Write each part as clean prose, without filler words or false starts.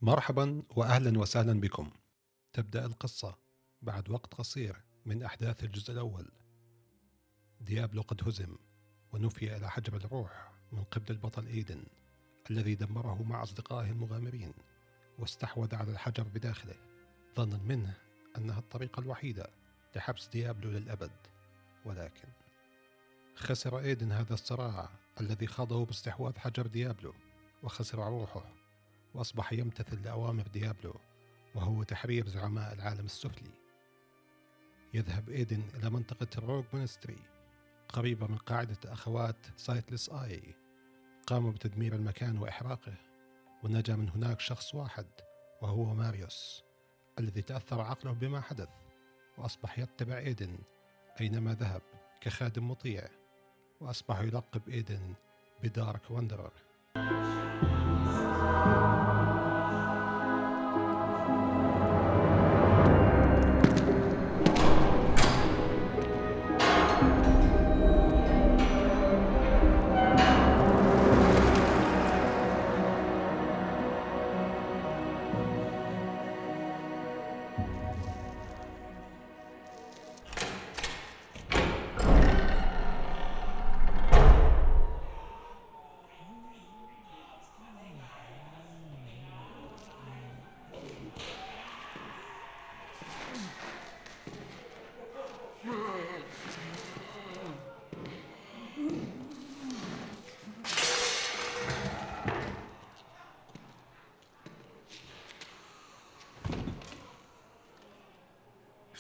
مرحبا وأهلا وسهلا بكم. تبدأ القصة بعد وقت قصير من أحداث الجزء الأول. ديابلو قد هزم ونفي إلى حجب الروح من قبل البطل إيدن الذي دمره مع أصدقائه المغامرين واستحوذ على الحجر بداخله، ظنا منه أنها الطريقة الوحيدة لحبس ديابلو للأبد. ولكن خسر إيدن هذا الصراع الذي خاضه باستحواذ حجر ديابلو، وخسر روحه وأصبح يمتثل لأوامر ديابلو، وهو تحرير زعماء العالم السفلي. يذهب إيدن إلى منطقة الروغ مونستري قريبة من قاعدة أخوات سايتلس آي. قاموا بتدمير المكان وإحراقه، ونجا من هناك شخص واحد وهو ماريوس الذي تأثر عقله بما حدث، وأصبح يتبع إيدن أينما ذهب كخادم مطيع، وأصبح يلقب إيدن بدارك واندرر.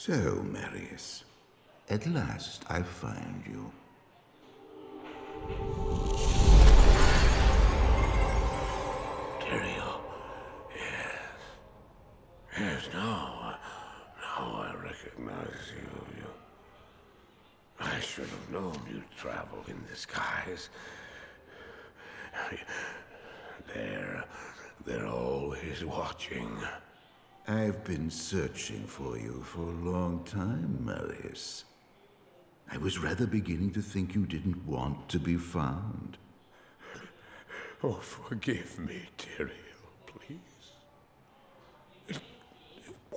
So, Marius, at last I find you. Tyrio, yes. Yes, now I recognize you. I should have known you'd travel in disguise. They're always watching. I've been searching for you for a long time, Marius. I was rather beginning to think you didn't want to be found. Oh, forgive me, Tyrio, please. It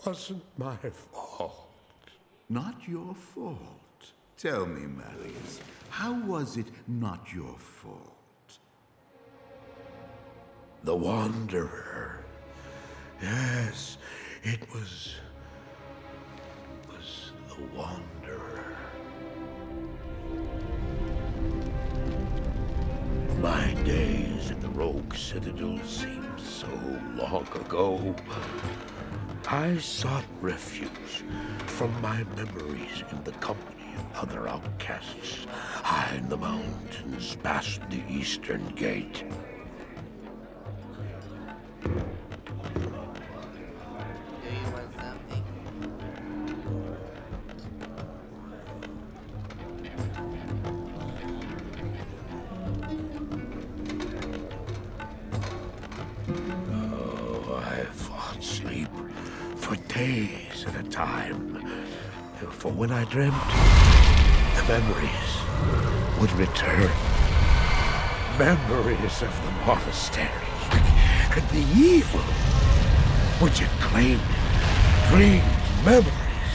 wasn't my fault. Not your fault. Tell me, Marius, how was it not your fault? The Wanderer. Yes, it was the Wanderer. My days in the Rogue Citadel seemed so long ago. I sought refuge from my memories in the company of other outcasts, high in the mountains past the Eastern Gate. Days at a time, for when I dreamt, the memories would return. Memories of the monastery and the evil which had claimed it. Dreams, memories.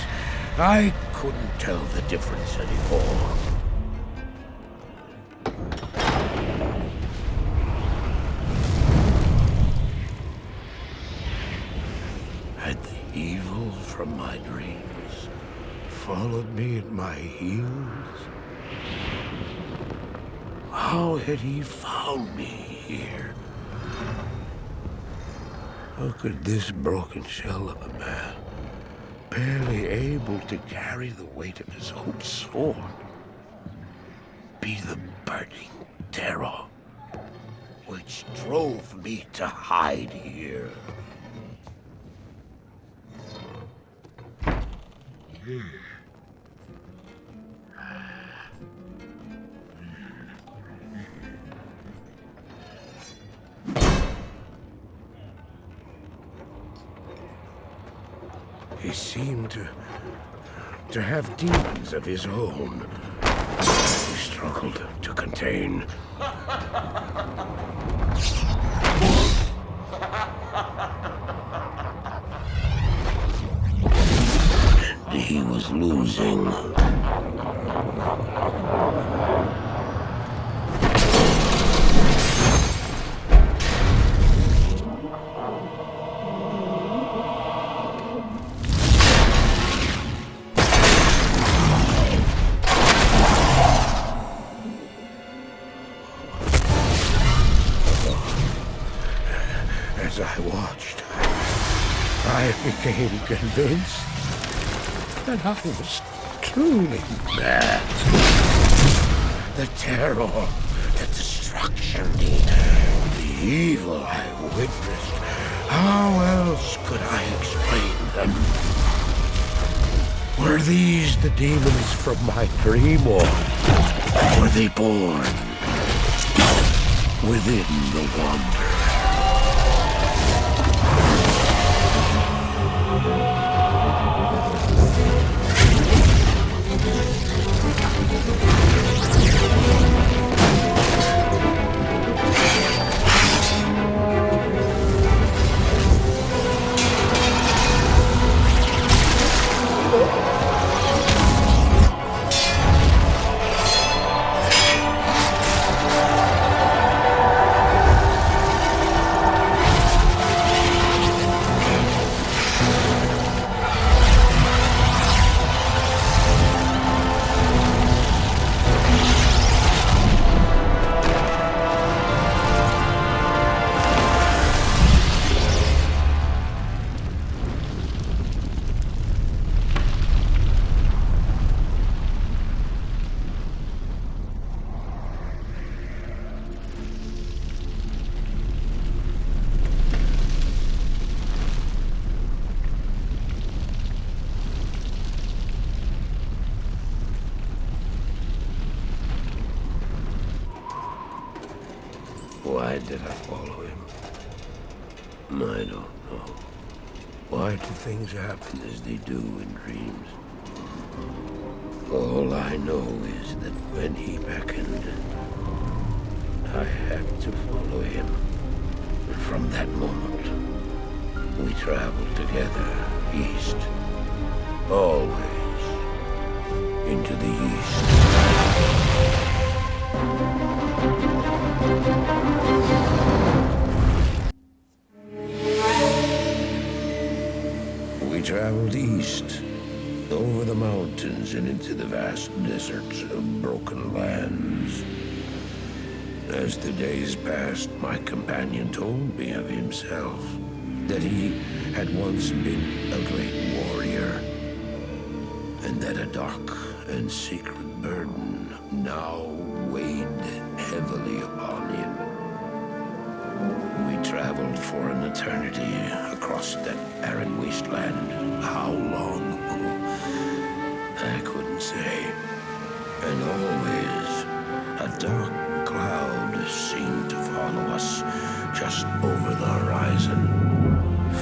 I couldn't tell the difference anymore. Evil from my dreams followed me at my heels. How had he found me here? How could this broken shell of a man, barely able to carry the weight of his own sword, be the burning terror which drove me to hide here? He seemed to have demons of his own. He struggled to contain. was losing. As I watched, I became convinced that I was truly mad. The terror, the destruction, the evil I witnessed. How else could I explain them? Were these the demons from my dream, or were they born within the wonder? Why did I follow him? I don't know. Why do things happen as they do in dreams? All I know is that when he beckoned, I had to follow him. And from that moment, we traveled together east. Always into the east. We traveled east, over the mountains and into the vast deserts of broken lands. As the days passed, my companion told me of himself, that he had once been a great warrior, and that a dark and secret burden now weighed heavily upon him. We traveled for an eternity across that arid wasteland. How long? I couldn't say. And always a dark cloud seemed to follow us just over the horizon.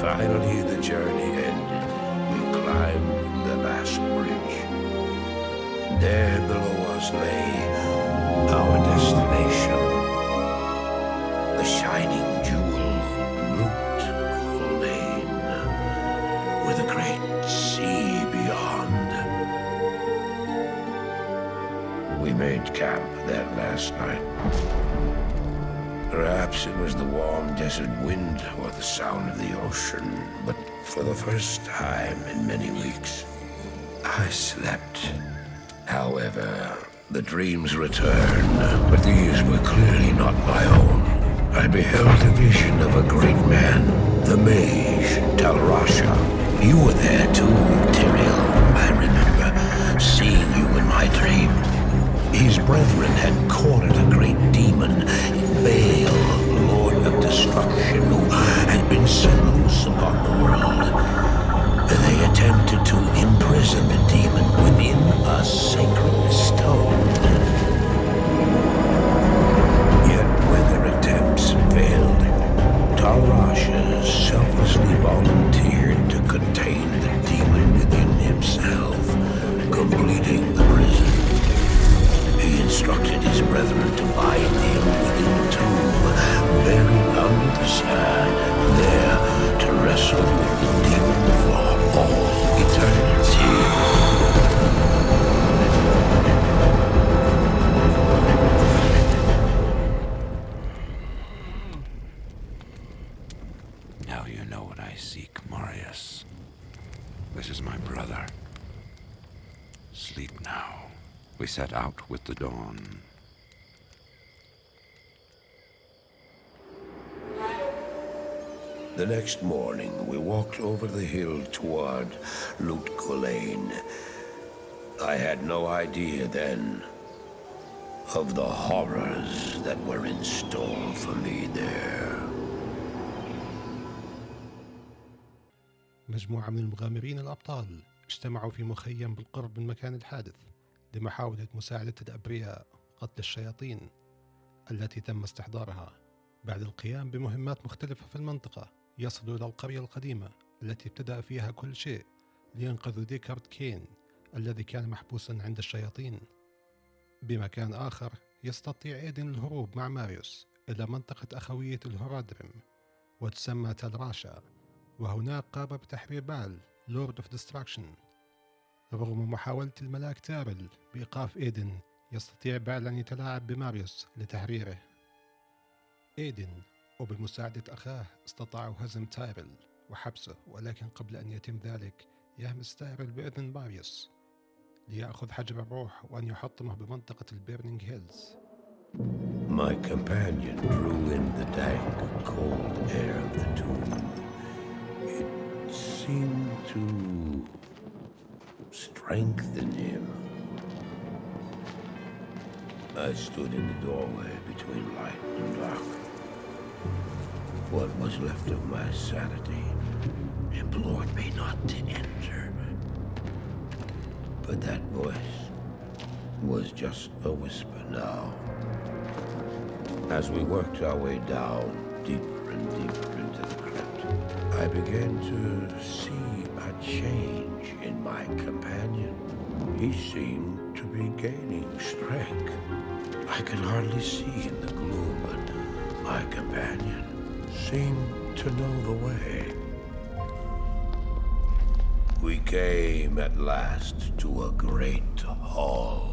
Finally, the journey ended. We climbed the last bridge. There below us lay our destination. The shining jewel, Route Lane, with a great sea beyond. We made camp that last night. Perhaps it was the warm desert wind or the sound of the ocean, but for the first time in many weeks, I slept. However, the dreams returned, but these were clearly not my own. I beheld a vision of a great man, the mage, Talrasha. You were there too, Tyrael. I remember seeing you in my dream. His brethren had cornered a great demon, Baal, Lord of Destruction, who had been set loose upon the world. They attempted to imprison the demon within a sacred stone. Yet when their attempts failed, Talrasha selflessly volunteered to contain the demon Now you know what I seek, Marius. This is my brother. Sleep now. We set out with the dawn. The next morning, we walked over the hill toward Lutgolain. I had no idea then of the horrors that were in store for me there. مجموعة من المغامرين الأبطال اجتمعوا في مخيم بالقرب من مكان الحادث لمحاولة مساعدة الأبرياء وقتل الشياطين التي تم استحضارها. بعد القيام بمهمات مختلفة في المنطقة يصلوا إلى القرية القديمة التي ابتدأ فيها كل شيء لينقذوا ديكارد كين الذي كان محبوسا عند الشياطين. بمكان آخر يستطيع إيدن الهروب مع ماريوس إلى منطقة أخوية الهورادريم وتسمى تالراشا، وهناك قام بتحرير بال لورد اوف ديستراكشن. رغم محاولة الملاك تارل بإيقاف إيدن، يستطيع بال أن يتلاعب بماريوس لتحريره. إيدن وبمساعدة أخاه استطاعوا هزم تايرل وحبسه، ولكن قبل أن يتم ذلك يهمس تايرل بإذن ماريوس ليأخذ حجر الروح وأن يحطمه بمنطقة البيرنينج هيلز. My companion drew in the dank, cold air of the tomb. It seemed to strengthen him. I stood in the doorway between light and dark. What was left of my sanity implored me not to enter. But that voice was just a whisper now. As we worked our way down, deeper and deeper into the crypt, I began to see a change in my companion. He seemed to be gaining strength. I could hardly see in the gloom, but my companion seemed to know the way. We came at last to a great hall.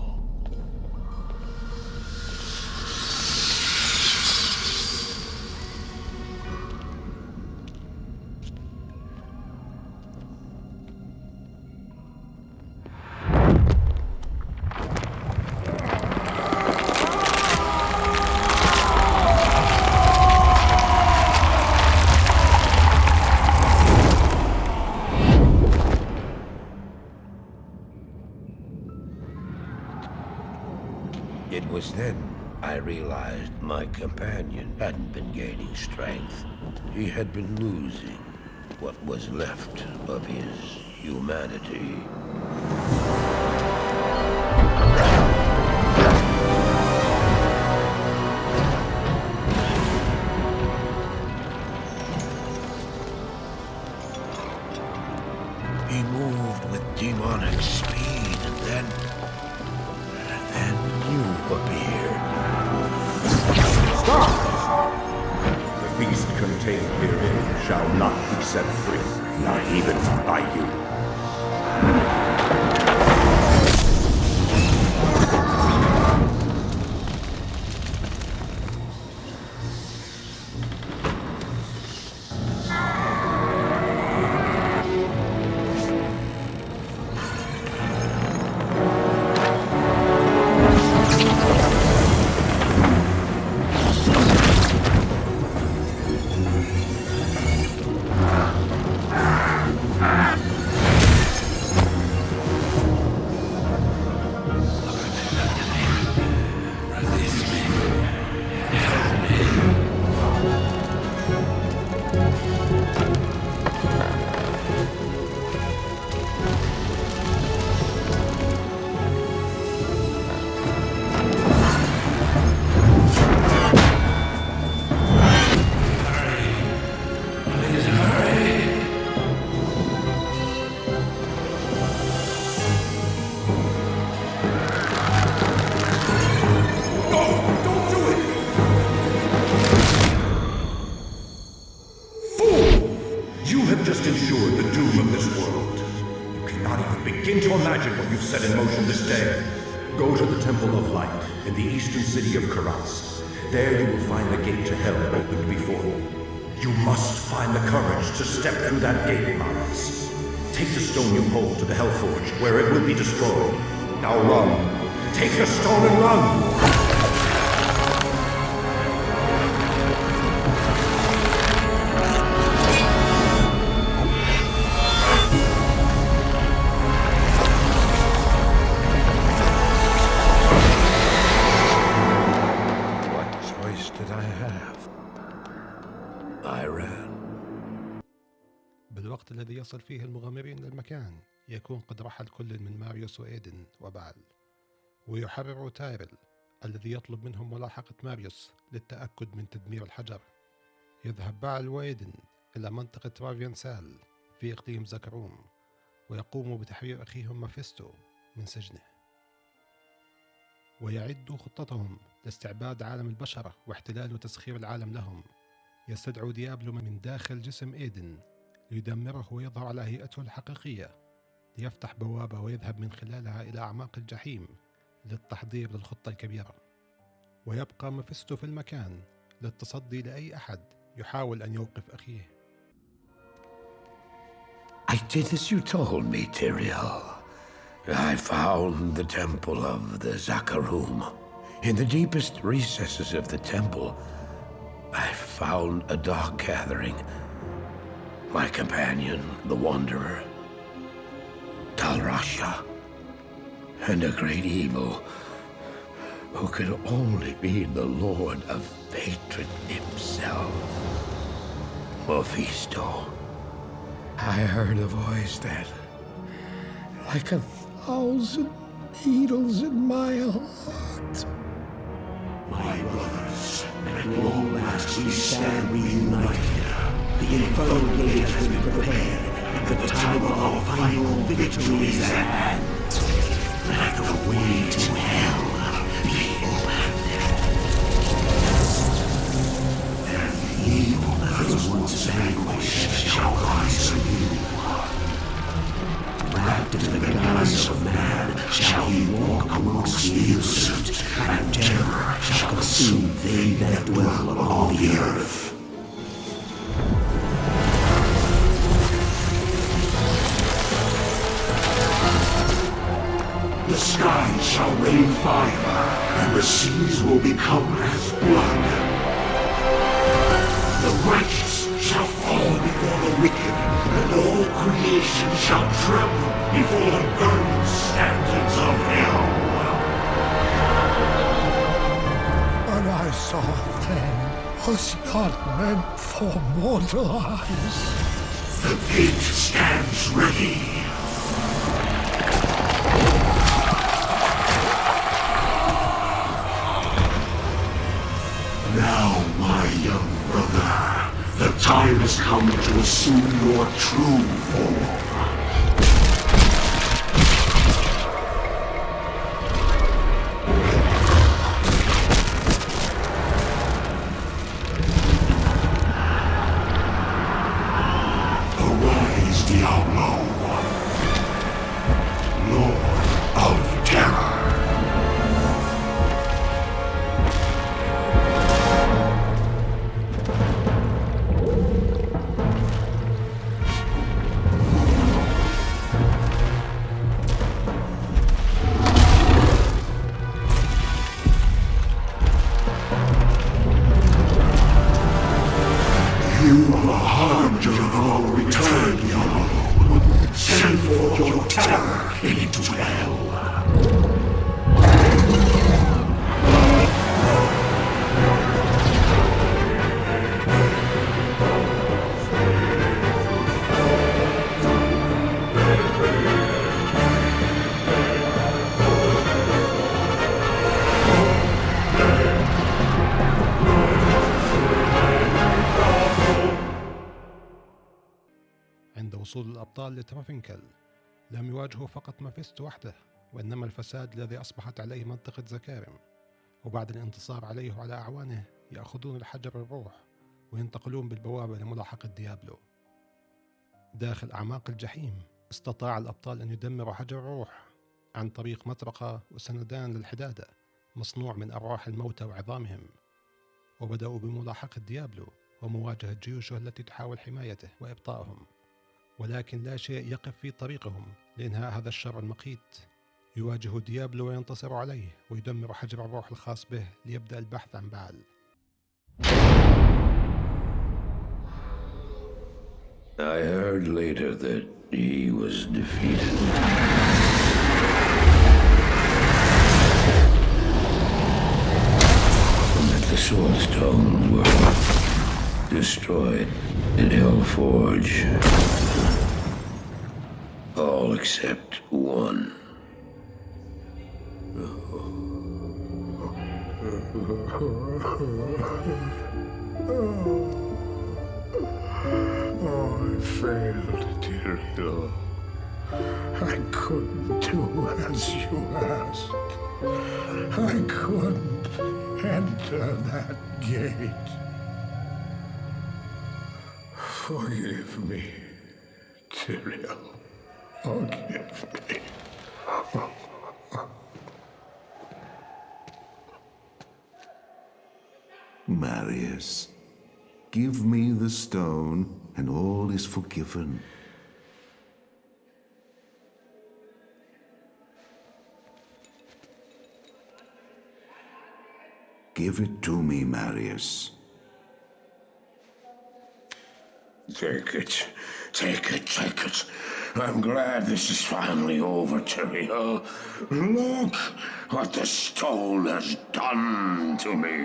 It was then I realized my companion hadn't been gaining strength. He had been losing what was left of his humanity. He moved with demonic speed, and then you appeared. Stop! The beast contained herein shall not be set free, not even by you. Set in motion this day. Go to the Temple of Light in the eastern city of Karas. There you will find the gate to hell opened before you. You must find the courage to step through that gate, Marius. Take the stone you hold to the Hellforge, where it will be destroyed. Now run. Take the stone and run! What choice did I have? I ran. بالوقت الذي يصل فيه المغامرين للمكان يكون قد رحل كل من ماريوس وإيدن وبعل، ويحرر تايرل الذي يطلب منهم ملاحقة ماريوس للتأكد من تدمير الحجر. يذهب بعل وإيدن إلى منطقة رافينسال في إقليم زكروم ويقوموا بتحرير أخيهم مافيستو من سجنه، ويعدوا خطتهم لاستعباد عالم البشرة واحتلال وتسخير العالم لهم. يستدعو ديابلو من داخل جسم إيدن ليدمره ويظهر على هيئته الحقيقية، ليفتح بوابة ويذهب من خلالها إلى أعماق الجحيم للتحضير للخطة الكبيرة. ويبقى مافيستو في المكان للتصدي لأي أحد يحاول أن يوقف أخيه. I did as you told me, Tyrael. I found the temple of the Zakarum. In the deepest recesses of the temple, I found a dark gathering. My companion, the Wanderer, Talrasha, and a great evil who could only be the Lord of Hatred himself, Mephisto. I heard a voice that, like 1,000 needles in my heart. My brothers, at long last we stand reunited. The infernal gate has been prepared, and the time of our final victory is at hand. Let the way to hell be opened. And the evil that was once vanquished shall rise anew. Wrapped in the guise of man shall he walk amongst the innocent, and terror shall consume they that dwell upon the earth. The skies shall rain fire, and the seas will become as blood. The righteous shall fall before the wicked, and all creation shall tremble before the burning standards of hell. What I saw then was not meant for mortal eyes. The gate stands ready. Now, my young brother, the time has come to assume your true form. Arise, Diablo, Lord of Terror. You are the harbinger of our return, Diablo. Send forth your terror into hell. عند وصول الأبطال لترافينكل لم يواجهوا فقط مافيستو وحده، وإنما الفساد الذي أصبحت عليه منطقة زكارم. وبعد الانتصار عليه وعلى أعوانه يأخذون الحجر الروح وينتقلون بالبوابة لملاحقة ديابلو. داخل أعماق الجحيم استطاع الأبطال أن يدمروا حجر الروح عن طريق مطرقة وسندان للحدادة مصنوع من أرواح الموتى وعظامهم، وبدأوا بملاحقة ديابلو ومواجهة جيوشه التي تحاول حمايته وإبطائهم، ولكن لا شيء يقف في طريقهم لإنهاء هذا الشر المقيت. يواجه ديابلو وينتصر عليه ويدمر حجر الروح الخاص به ليبدأ البحث عن بعل. I heard later that he was defeated. And that the Soul Stones were destroyed in Hellforge. All except one. I failed, Tyrio. I couldn't do as you asked. I couldn't enter that gate. Forgive me, Tyrio. Forgive me. Marius, give me the stone and all is forgiven. Give it to me, Marius. Take it. Take it, take it. I'm glad this is finally over, Tyrio. Look what the stone has done to me.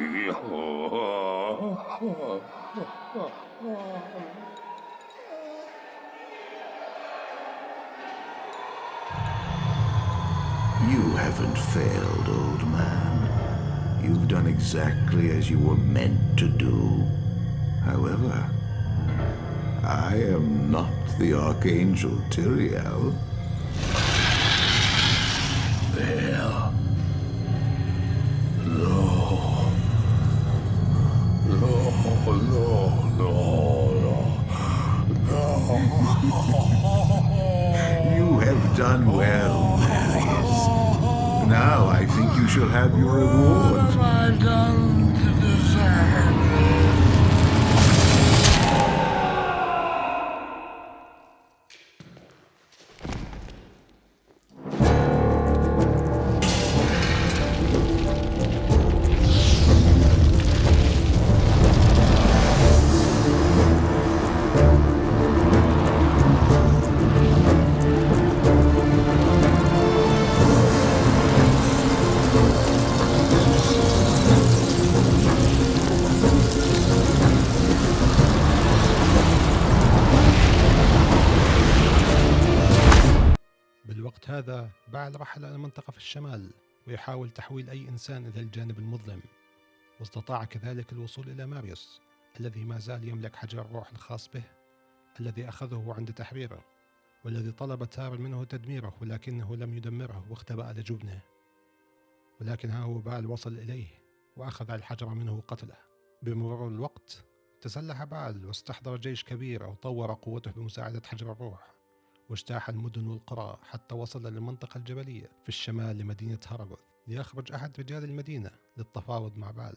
You haven't failed, old man. You've done exactly as you were meant to do. However, I am not the Archangel Tyriel. There. No. No, no, no, no. You have done well, Marius. Now I think you shall have your reward. What have I done to deserve? بالوقت هذا بعل رحل إلى منطقة في الشمال ويحاول تحويل أي إنسان إلى الجانب المظلم، واستطاع كذلك الوصول إلى ماريوس الذي ما زال يملك حجر الروح الخاص به الذي أخذه عند تحريره، والذي طلب تارا منه تدميره ولكنه لم يدمره واختبأ لجبنه. ولكن ها هو بعل وصل إليه وأخذ الحجر منه وقتله. بمرور الوقت تسلح بعل واستحضر جيش كبير وطور قوته بمساعدة حجر الروح، واجتاح المدن والقرى حتى وصل للمنطقة الجبلية في الشمال لمدينة هاراغوث ليخرج أحد رجال المدينة للتفاوض مع بعل.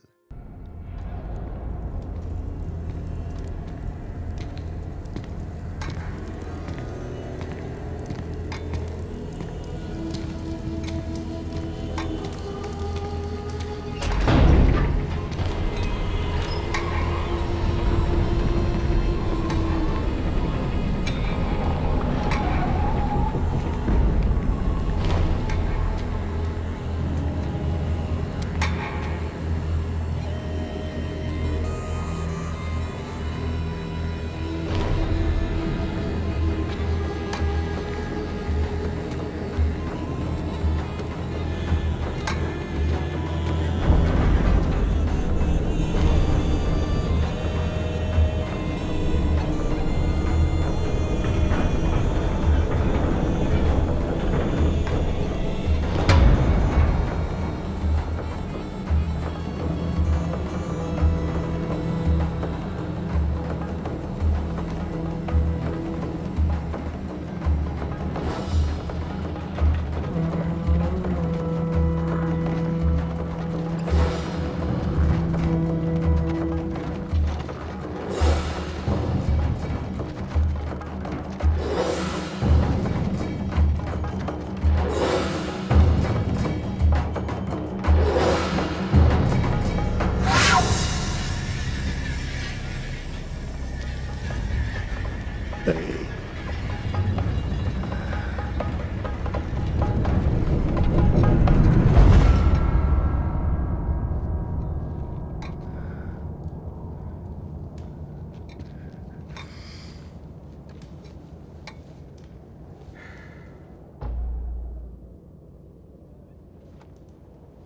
way.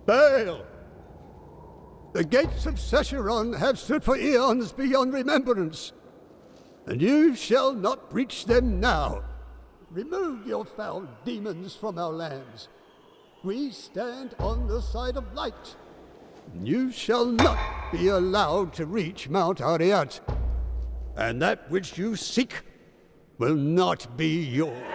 Bail! The gates of Secheron have stood for eons beyond remembrance, and you shall not breach them now. Remove your foul demons from our lands. We stand on the side of light. You shall not be allowed to reach Mount Ariat, and that which you seek will not be yours.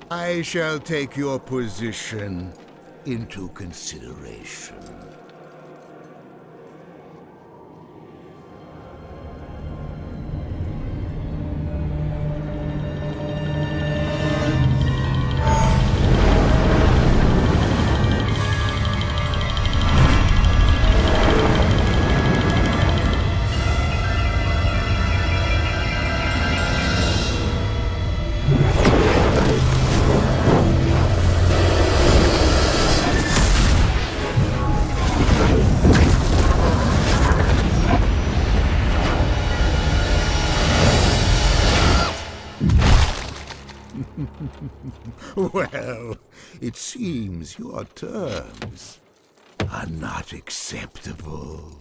I shall take your position into consideration. Well, it seems your terms are not acceptable.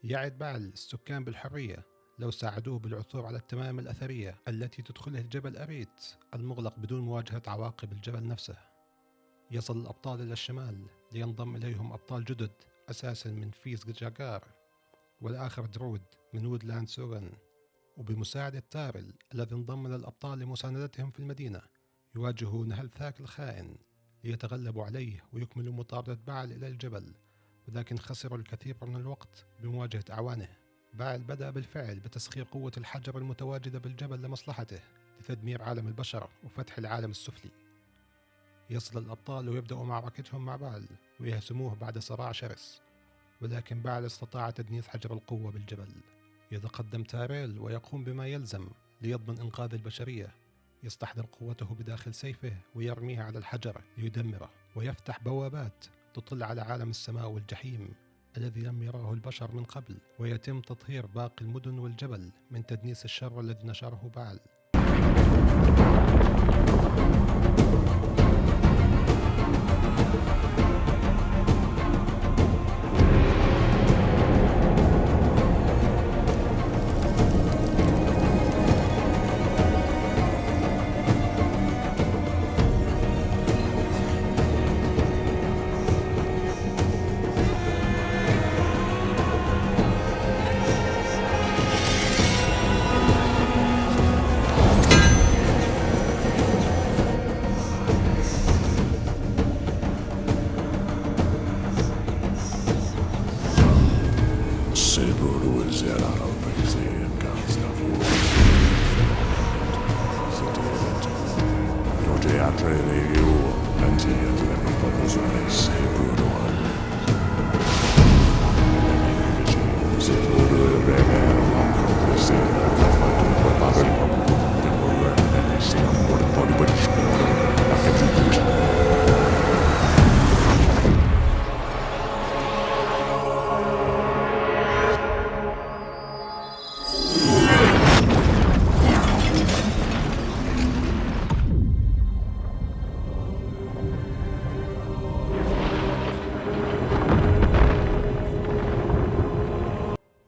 يعد بعل السكان بالحرية لو ساعدوه بالعثور على التمائم الأثرية التي تدخله الجبل أريت المغلق بدون مواجهة عواقب الجبل نفسه. يصل الأبطال إلى الشمال لينضم إليهم أبطال جدد أساسا من فيس جاجار والآخر درود من وودلاند سوغن، وبمساعدة تارل الذي انضم إلى الأبطال لمساندتهم في المدينة يواجهون هلثاك الخائن ليتغلبوا عليه ويكملوا مطاردة بعل إلى الجبل، ولكن خسروا الكثير من الوقت بمواجهة أعوانه. بعل بدأ بالفعل بتسخير قوة الحجر المتواجدة بالجبل لمصلحته لتدمير عالم البشر وفتح العالم السفلي. يصل الأبطال ويبدأوا معركتهم مع بعل ويهزموه بعد صراع شرس، ولكن بعل استطاع تدنيس حجر القوة بالجبل. يتقدم تاريل ويقوم بما يلزم ليضمن إنقاذ البشرية. يستحضر قوته بداخل سيفه ويرميها على الحجر ليدمره، ويفتح بوابات تطل على عالم السماء والجحيم الذي لم يراه البشر من قبل، ويتم تطهير باقي المدن والجبل من تدنيس الشر الذي نشره بعل.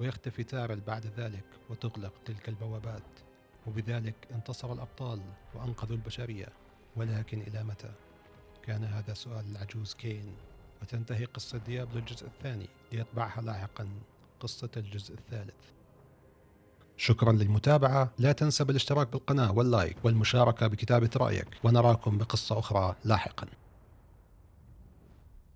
ويختفي تارل بعد ذلك وتغلق تلك البوابات، وبذلك انتصر الأبطال وأنقذوا البشرية. ولكن إلى متى؟ كان هذا سؤال العجوز كين. وتنتهي قصة ديابلو الجزء الثاني ليتبعها لاحقا قصة الجزء الثالث. شكرا للمتابعة، لا تنسى بالاشتراك بالقناة واللايك والمشاركة بكتابة رأيك، ونراكم بقصة أخرى لاحقا.